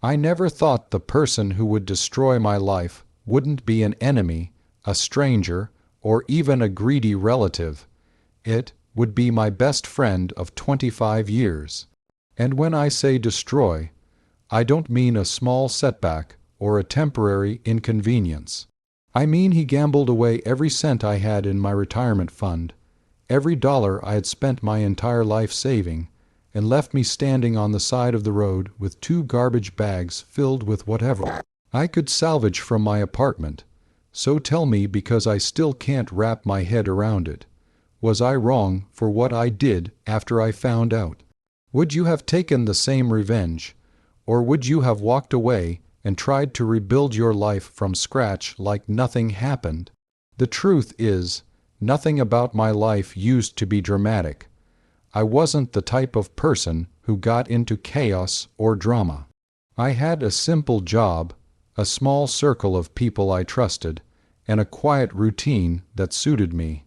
I never thought the person who would destroy my life wouldn't be an enemy, a stranger, or even a greedy relative. It would be my best friend of 25 years. And when I say destroy, I don't mean a small setback or a temporary inconvenience. I mean he gambled away every cent I had in my retirement fund, every dollar I had spent my entire life saving, and left me standing on the side of the road with 2 garbage bags filled with whatever I could salvage from my apartment. So tell me, because I still can't wrap my head around it, was I wrong for what I did after I found out? Would you have taken the same revenge, or would you have walked away and tried to rebuild your life from scratch like nothing happened? The truth is, nothing about my life used to be dramatic. I wasn't the type of person who got into chaos or drama. I had a simple job, a small circle of people I trusted, and a quiet routine that suited me.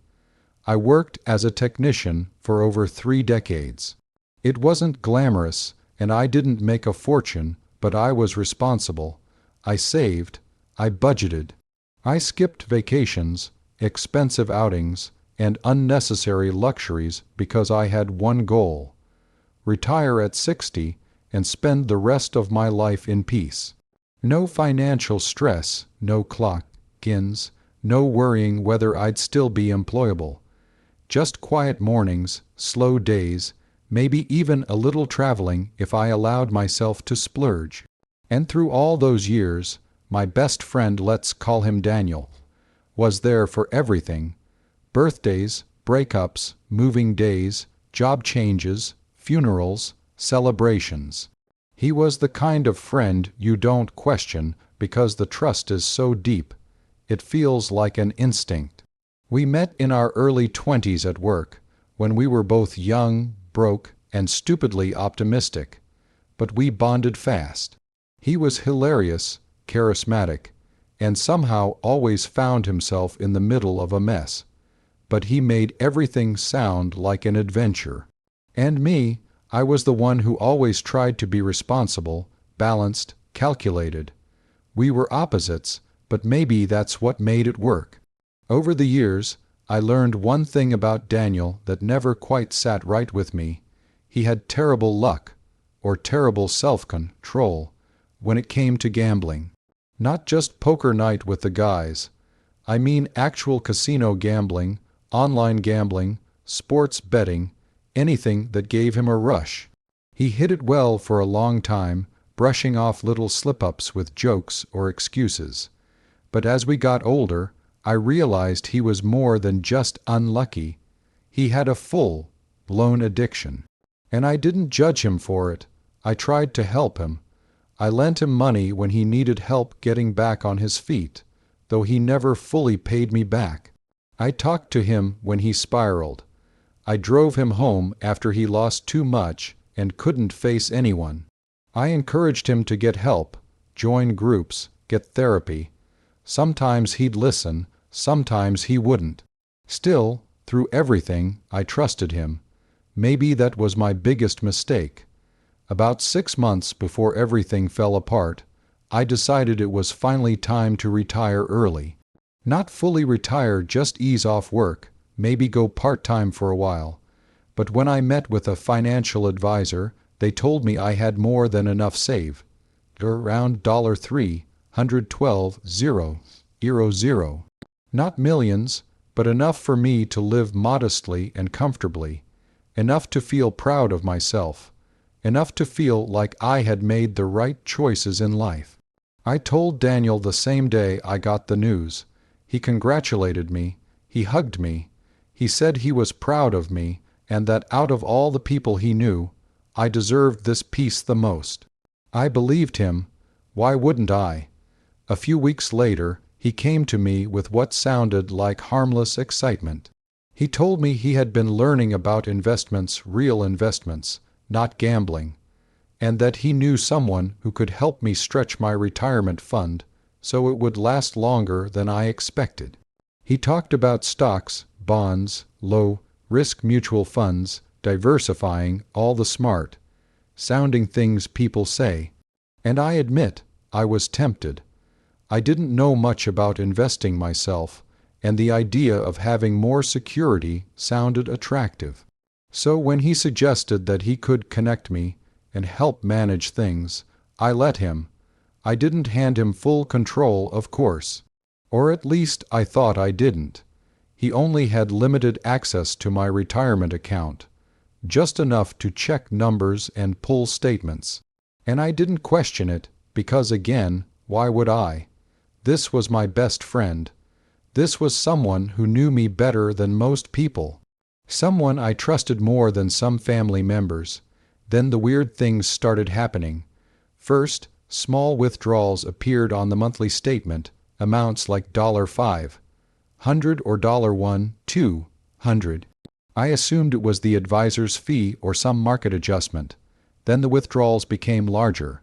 I worked as a technician for over 3 decades. It wasn't glamorous, and I didn't make a fortune, but I was responsible. I saved. I budgeted. I skipped vacations, expensive outings, and unnecessary luxuries because I had one goal: retire at 60 and spend the rest of my life in peace. No financial stress, no clock-ins, no worrying whether I'd still be employable. Just quiet mornings, slow days, maybe even a little traveling if I allowed myself to splurge. And through all those years, my best friend, let's call him Daniel, was there for everything: birthdays, breakups, moving days, job changes, funerals, celebrations. He was the kind of friend you don't question because the trust is so deep. It feels like an instinct. We met in our early 20s at work, when we were both young, broke, and stupidly optimistic. But we bonded fast. He was hilarious, charismatic, and somehow always found himself in the middle of a mess. But he made everything sound like an adventure. And me, I was the one who always tried to be responsible, balanced, calculated. We were opposites, but maybe that's what made it work. Over the years, I learned one thing about Daniel that never quite sat right with me. He had terrible luck, or terrible self-control, when it came to gambling. Not just poker night with the guys. I mean actual casino gambling, online gambling, sports betting, anything that gave him a rush. He hid it well for a long time, brushing off little slip-ups with jokes or excuses. But as we got older, I realized he was more than just unlucky. He had a full-blown addiction. And I didn't judge him for it. I tried to help him. I lent him money when he needed help getting back on his feet, though he never fully paid me back. I talked to him when he spiraled. I drove him home after he lost too much and couldn't face anyone. I encouraged him to get help, join groups, get therapy. Sometimes he'd listen, sometimes he wouldn't. Still, through everything, I trusted him. Maybe that was my biggest mistake. About 6 months before everything fell apart, I decided it was finally time to retire early. Not fully retire, just ease off work, maybe go part-time for a while. But when I met with a financial advisor, they told me I had more than enough saved. Around $312,000. Not millions, but enough for me to live modestly and comfortably. Enough to feel proud of myself. Enough to feel like I had made the right choices in life. I told Daniel the same day I got the news. He congratulated me. He hugged me. He said he was proud of me, and that out of all the people he knew, I deserved this peace the most. I believed him. Why wouldn't I? A few weeks later, he came to me with what sounded like harmless excitement. He told me he had been learning about investments, real investments, not gambling, and that he knew someone who could help me stretch my retirement fund so it would last longer than I expected. He talked about stocks, bonds, low-risk mutual funds, diversifying, all the smart-sounding things people say. And I admit, I was tempted. I didn't know much about investing myself, and the idea of having more security sounded attractive. So when he suggested that he could connect me and help manage things, I let him. I didn't hand him full control, of course. Or at least I thought I didn't. He only had limited access to my retirement account, just enough to check numbers and pull statements. And I didn't question it, because again, why would I? This was my best friend. This was someone who knew me better than most people. Someone I trusted more than some family members. Then the weird things started happening. First, small withdrawals appeared on the monthly statement, amounts like $5, $100 or $1, $200. I assumed it was the advisor's fee or some market adjustment. Then the withdrawals became larger.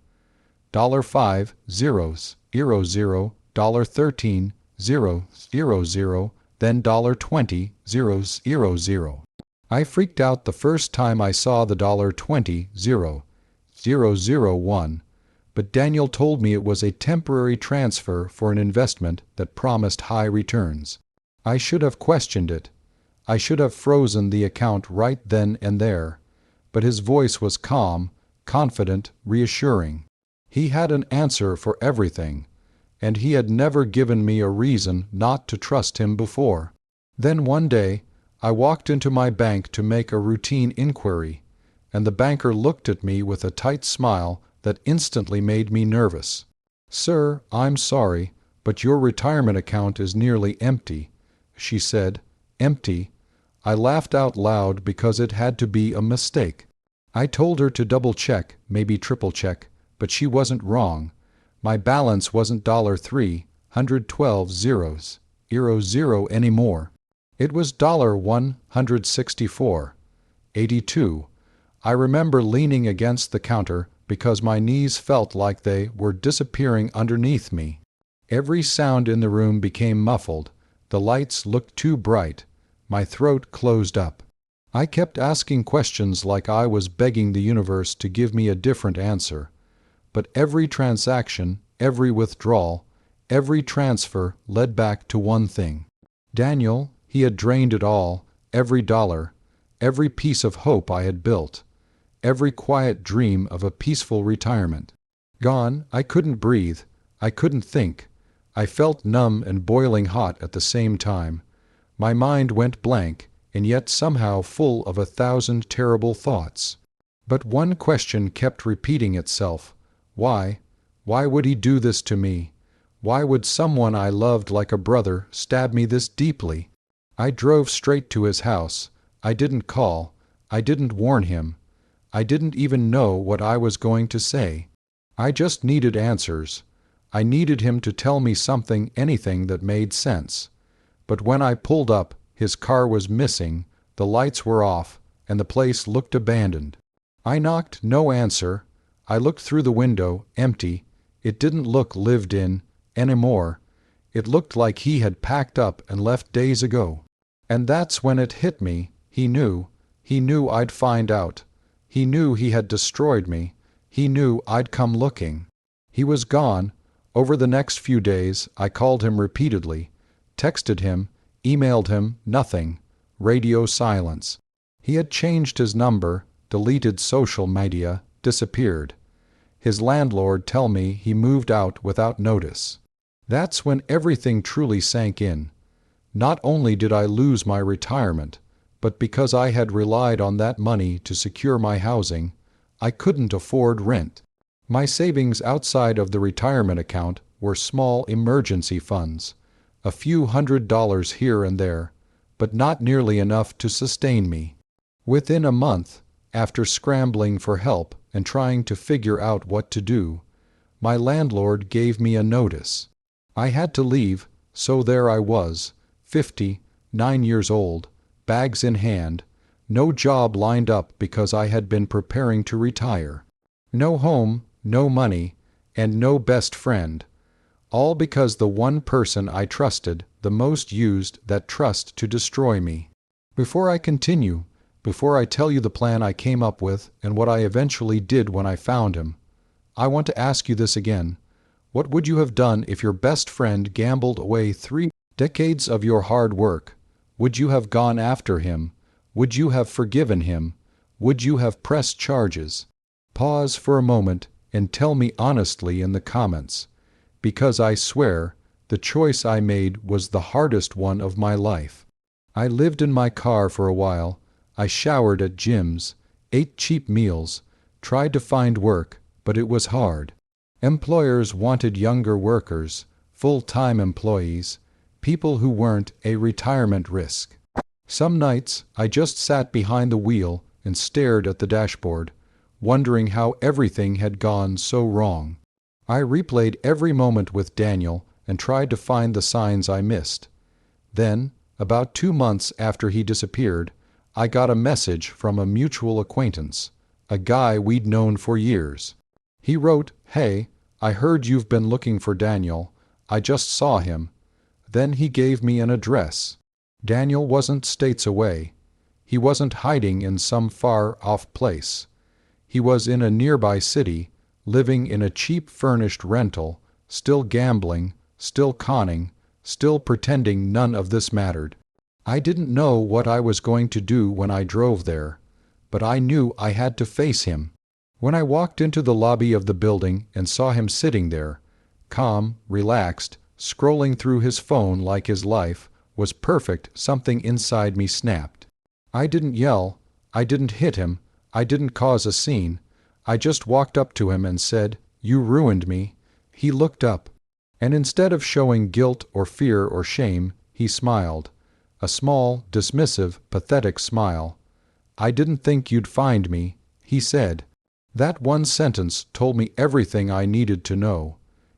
$5, zeros, $0, $13, $0, then $20, zeros, $0. I freaked out the first time I saw the $20, $001, but Daniel told me it was a temporary transfer for an investment that promised high returns. I should have questioned it. I should have frozen the account right then and there. But his voice was calm, confident, reassuring. He had an answer for everything, and he had never given me a reason not to trust him before. Then one day, I walked into my bank to make a routine inquiry, and the banker looked at me with a tight smile that instantly made me nervous. "Sir, I'm sorry, but your retirement account is nearly empty," she said. Empty? I laughed out loud because it had to be a mistake. I told her to double-check, maybe triple-check, but she wasn't wrong. My balance wasn't $3, 112 zeros, $0 anymore. It was $164.82. I remember leaning against the counter because my knees felt like they were disappearing underneath me. Every sound in the room became muffled. The lights looked too bright. My throat closed up. I kept asking questions like I was begging the universe to give me a different answer. But every transaction, every withdrawal, every transfer led back to one thing. Daniel, he had drained it all, every dollar, every piece of hope I had built, every quiet dream of a peaceful retirement. Gone. I couldn't breathe. I couldn't think. I felt numb and boiling hot at the same time. My mind went blank, and yet somehow full of 1,000 terrible thoughts. But one question kept repeating itself. Why? Why would he do this to me? Why would someone I loved like a brother stab me this deeply? I drove straight to his house. I didn't call. I didn't warn him. I didn't even know what I was going to say. I just needed answers. I needed him to tell me something, anything that made sense. But when I pulled up, his car was missing, the lights were off, and the place looked abandoned. I knocked, no answer. I looked through the window, empty. It didn't look lived in anymore. It looked like he had packed up and left days ago. And that's when it hit me. He knew. He knew I'd find out. He knew he had destroyed me. He knew I'd come looking. He was gone. Over the next few days, I called him repeatedly, texted him, emailed him, nothing. Radio silence. He had changed his number, deleted social media, disappeared. His landlord tell me he moved out without notice. That's when everything truly sank in. Not only did I lose my retirement, but because I had relied on that money to secure my housing, I couldn't afford rent. My savings outside of the retirement account were small emergency funds, a few $100s here and there, but not nearly enough to sustain me. Within a month, after scrambling for help and trying to figure out what to do, my landlord gave me a notice. I had to leave, so there I was, 50, 9 years old, bags in hand, no job lined up because I had been preparing to retire. No home, no money, and no best friend. All because the one person I trusted the most used that trust to destroy me. Before I continue, before I tell you the plan I came up with and what I eventually did when I found him, I want to ask you this again. What would you have done if your best friend gambled away 3 decades of your hard work? Would you have gone after him? Would you have forgiven him? Would you have pressed charges? Pause for a moment and tell me honestly in the comments, because I swear the choice I made was the hardest one of my life. I lived in my car for a while. I showered at gyms, ate cheap meals, tried to find work, but it was hard. Employers wanted younger workers, full-time employees, people who weren't a retirement risk. Some nights I just sat behind the wheel and stared at the dashboard, wondering how everything had gone so wrong. I replayed every moment with Daniel and tried to find the signs I missed. Then, about 2 months after he disappeared, I got a message from a mutual acquaintance, a guy we'd known for years. He wrote, "Hey, I heard you've been looking for Daniel. I just saw him." Then he gave me an address. Daniel wasn't states away. He wasn't hiding in some far-off place. He was in a nearby city, living in a cheap furnished rental, still gambling, still conning, still pretending none of this mattered. I didn't know what I was going to do when I drove there, but I knew I had to face him. When I walked into the lobby of the building and saw him sitting there, calm, relaxed, scrolling through his phone like his life was perfect, something inside me snapped. I didn't yell, I didn't hit him, I didn't cause a scene. I just walked up to him and said, "You ruined me." He looked up, and instead of showing guilt or fear or shame, he smiled. A small, dismissive, pathetic smile. "I didn't think you'd find me," he said. That one sentence told me everything I needed to know.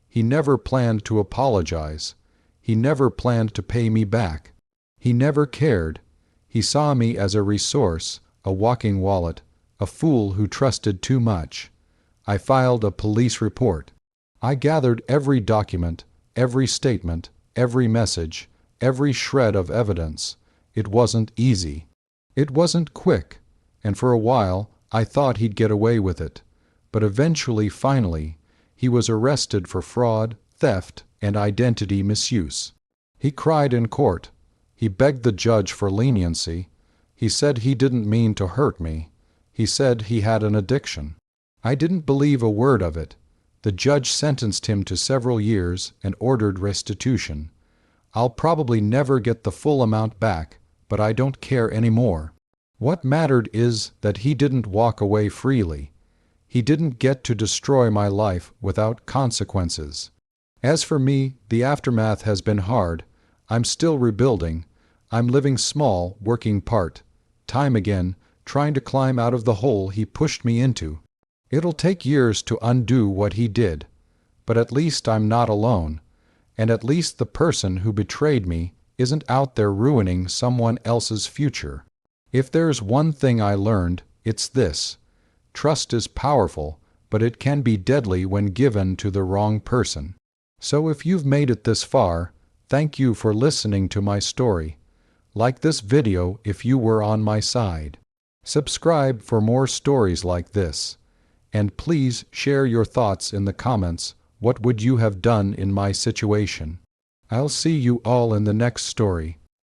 He never planned to apologize. He never planned to pay me back. He never cared. He saw me as a resource, a walking wallet, a fool who trusted too much. I filed a police report. I gathered every document, every statement, every message, every shred of evidence. It wasn't easy. It wasn't quick, and for a while I thought he'd get away with it. But eventually, finally, he was arrested for fraud, theft, and identity misuse. He cried in court. He begged the judge for leniency. He said he didn't mean to hurt me. He said he had an addiction. I didn't believe a word of it. The judge sentenced him to several years and ordered restitution. I'll probably never get the full amount back, but I don't care anymore. What mattered is that he didn't walk away freely. He didn't get to destroy my life without consequences. As for me, the aftermath has been hard. I'm still rebuilding. I'm living small, working part. Time again, trying to climb out of the hole he pushed me into. It'll take years to undo what he did. But at least I'm not alone. And at least the person who betrayed me isn't out there ruining someone else's future. If there's one thing I learned, it's this. Trust is powerful, but it can be deadly when given to the wrong person. So if you've made it this far, thank you for listening to my story. Like this video if you were on my side. Subscribe for more stories like this. And please share your thoughts in the comments. What would you have done in my situation? I'll see you all in the next story.